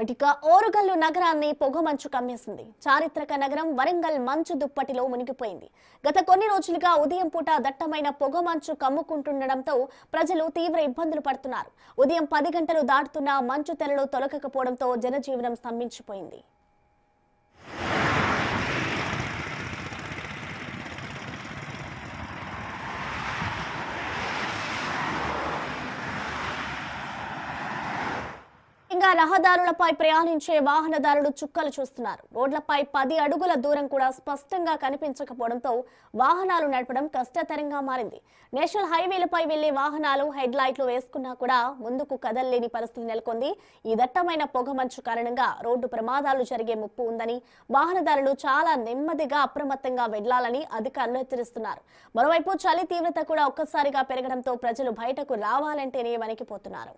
ఇక ఓరుగల్లు నగరాన్ని పొగమంచు కమ్మేసింది. చారిత్రక నగరం వరంగల్ మంచు దుప్పటిలో మునిగిపోయింది. గత కొన్ని రోజులుగా ఉదయం పూట దట్టమైన పొగమంచు కమ్ముకుంటుండటంతో ప్రజలు తీవ్ర ఇబ్బందులు పడుతున్నారు. ఉదయం 10 గంటలు దాటుతున్న మంచు తెరలు తొలగకపోవడంతో జనజీవనం స్తంభించిపోయింది. రహదారులపై ప్రయాణించే వాహనదారులు చుక్కలు చూస్తున్నారు. రోడ్లపై 10 అడుగుల దూరం కూడా స్పష్టంగా కనిపించకపోవడంతో వాహనాలు నడపడం కష్టతరంగా మారింది. నేషనల్ హైవేలపై వెళ్లే వాహనాలు హెడ్ లైట్లు వేసుకున్నా కూడా ముందుకు కదలలేని పరిస్థితి నెలకొంది. ఈ దట్టమైన పొగమంచు కారణంగా రోడ్డు ప్రమాదాలు జరిగే ముప్పు ఉందని వాహనదారులు చాలా నెమ్మదిగా అప్రమత్తంగా వెళ్లాలని అధికారులు హెచ్చరిస్తున్నారు. మరోవైపు చలి తీవ్రత కూడా ఒక్కసారిగా పెరగడంతో ప్రజలు బయటకు రావాలంటేనే వణికిపోతున్నారు.